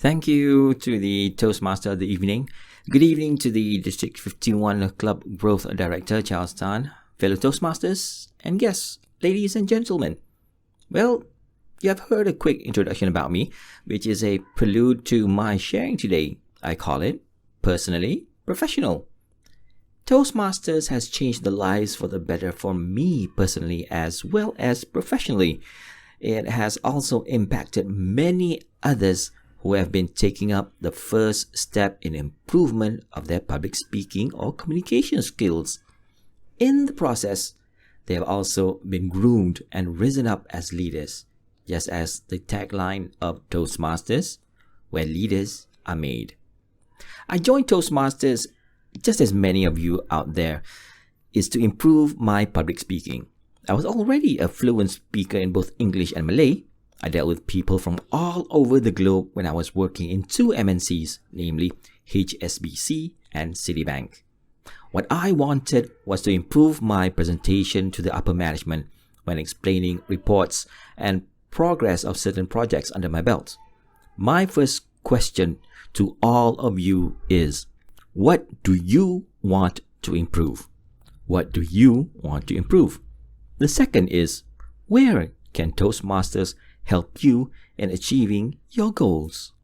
Thank you to the Toastmaster of the evening. Good evening to the District 51 Club Growth Director, Charles Tan, fellow Toastmasters, and guests, ladies and gentlemen. Well, you have heard a quick introduction about me, which is a prelude to my sharing today. I call it, personally, professional. Toastmasters has changed the lives for the better for me personally as well as professionally. It has also impacted many others who have been taking up the first step in improvement of their public speaking or communication skills. In the process, they have also been groomed and risen up as leaders, just as the tagline of Toastmasters, where leaders are made. I joined Toastmasters, just as many of you out there, is to improve my public speaking. I was already a fluent speaker in both English and Malay. I dealt with people from all over the globe when I was working in two MNCs, namely HSBC and Citibank. What I wanted was to improve my presentation to the upper management when explaining reports and progress of certain projects under my belt. My first question to all of you is, what do you want to improve? What do you want to improve? The second is, where can Toastmasters help you in achieving your goals?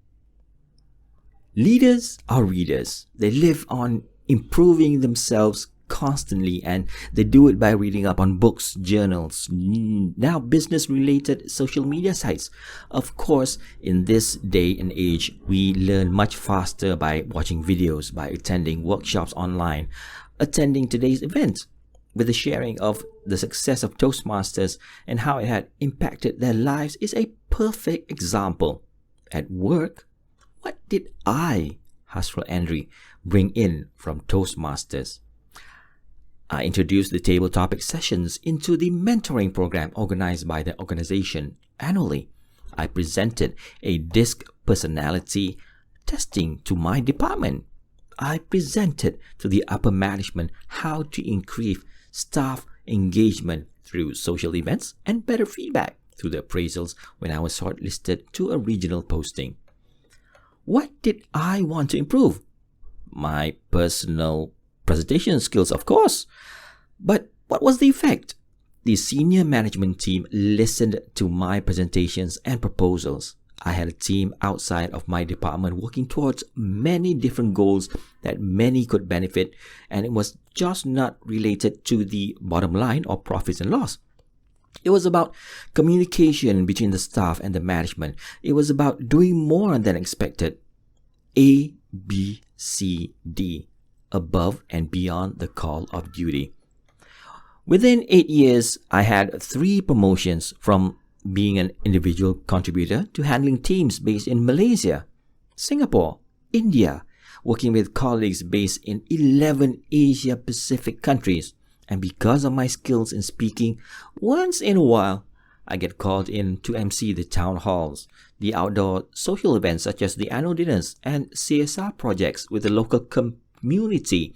Leaders are readers. They live on improving themselves constantly, and they do it by reading up on books, journals, now business-related social media sites. Of course, in this day and age, we learn much faster by watching videos, by attending workshops online, attending today's event. With the sharing of the success of Toastmasters and how it had impacted their lives is a perfect example. At work, what did I, Hasrul Andry, bring in from Toastmasters? I introduced the table topic sessions into the mentoring program organized by the organization annually. I presented a DISC personality testing to my department. I presented to the upper management how to increase staff engagement through social events and better feedback through the appraisals when I was shortlisted to a regional posting. What did I want to improve? My personal presentation skills, of course. But what was the effect? The senior management team listened to my presentations and proposals. I had a team outside of my department working towards many different goals that many could benefit, and it was just not related to the bottom line or profits and loss. It was about communication between the staff and the management. It was about doing more than expected. A, B, C, D, above and beyond the call of duty. Within 8 years, I had 3 promotions from being an individual contributor to handling teams based in Malaysia, Singapore, India, working with colleagues based in 11 Asia Pacific countries. And because of my skills in speaking, once in a while, I get called in to MC the town halls, the outdoor social events such as the annual dinners and CSR projects with the local community.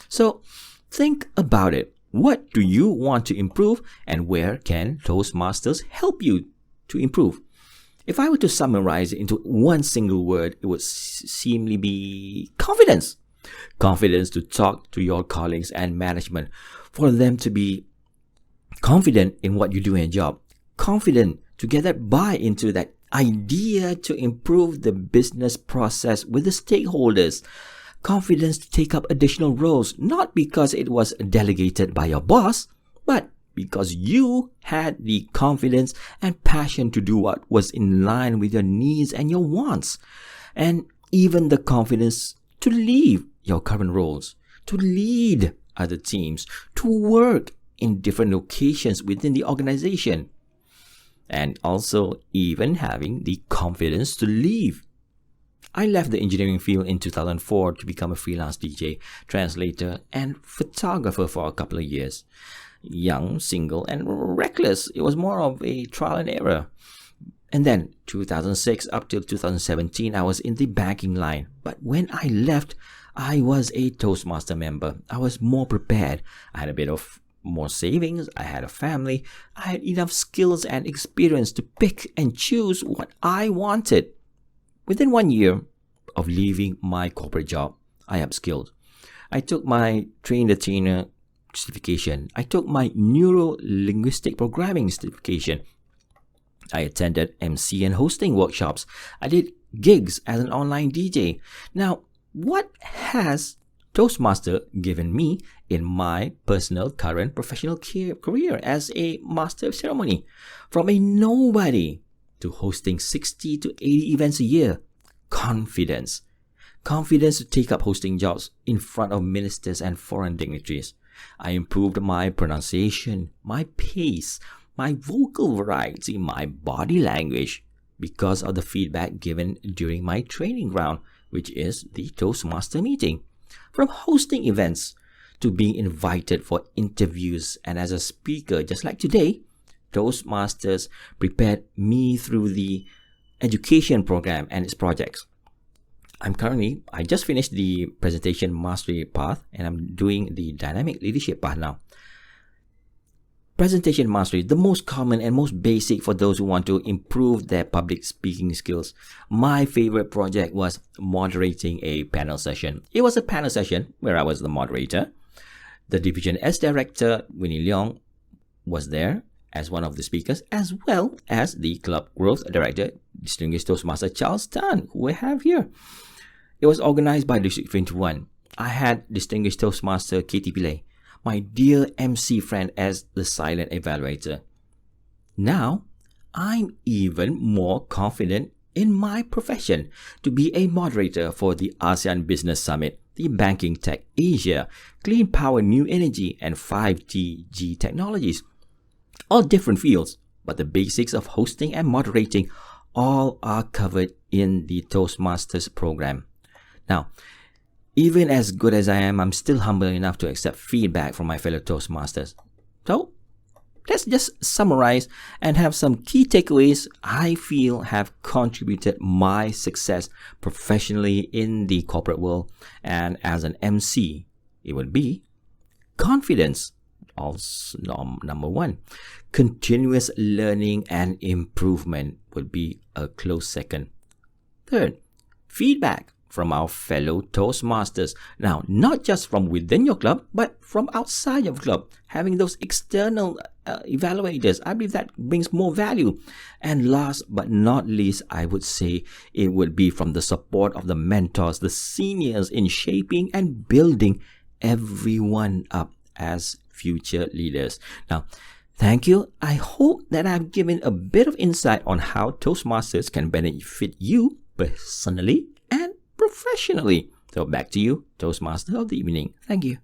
So think about it. What do you want to improve, and where can Toastmasters help you to improve? If I were to summarize it into one single word, it would seemingly be confidence. Confidence to talk to your colleagues and management, for them to be confident in what you do in your job. Confident to get that buy into that idea to improve the business process with the stakeholders. Confidence to take up additional roles, not because it was delegated by your boss, but because you had the confidence and passion to do what was in line with your needs and your wants. And even the confidence to leave your current roles, to lead other teams, to work in different locations within the organization. And also even having the confidence to leave. I left the engineering field in 2004 to become a freelance DJ, translator, and photographer for a couple of years. Young, single, and reckless. It was more of a trial and error. And then, 2006 up till 2017, I was in the banking line. But when I left, I was a Toastmaster member. I was more prepared. I had a bit of more savings. I had a family. I had enough skills and experience to pick and choose what I wanted. Within 1 year of leaving my corporate job, I upskilled. I took my train-the-trainer certification. I took my neuro-linguistic programming certification. I attended MC and hosting workshops. I did gigs as an online DJ. Now, what has Toastmaster given me in my personal current professional career as a master of ceremony? From a nobody to hosting 60 to 80 events a year. Confidence. Confidence to take up hosting jobs in front of ministers and foreign dignitaries. I improved my pronunciation, my pace, my vocal variety, my body language because of the feedback given during my training round, which is the Toastmaster meeting. From hosting events to being invited for interviews and as a speaker, just like today, Toastmasters prepared me through the education program and its projects. I just finished the presentation mastery path and I'm doing the dynamic leadership path now. Presentation mastery, the most common and most basic for those who want to improve their public speaking skills. My favorite project was moderating a panel session. It was a panel session where I was the moderator. The Division S Director, Winnie Leong, was there as one of the speakers, as well as the Club Growth Director, Distinguished Toastmaster Charles Tan, who we have here. It was organized by District 21. I had Distinguished Toastmaster Katie Pillay, my dear MC friend, as the silent evaluator. Now, I'm even more confident in my profession to be a moderator for the ASEAN Business Summit, the Banking Tech Asia, Clean Power New Energy, and 5G technologies. All different fields, but the basics of hosting and moderating all are covered in the Toastmasters program. Now, even as good as I am, I'm still humble enough to accept feedback from my fellow Toastmasters. So, let's just summarize and have some key takeaways I feel have contributed my success professionally in the corporate world and as an MC. It would be confidence, also number one. Continuous learning and improvement would be a close second. Third, feedback from our fellow Toastmasters. Now, not just from within your club, but from outside your club. Having those external evaluators, I believe that brings more value. And last but not least, I would say it would be from the support of the mentors, the seniors in shaping and building everyone up as future leaders. Now, thank you. I hope that I've given a bit of insight on how Toastmasters can benefit you personally and professionally. So back to you, Toastmaster of the evening. Thank you.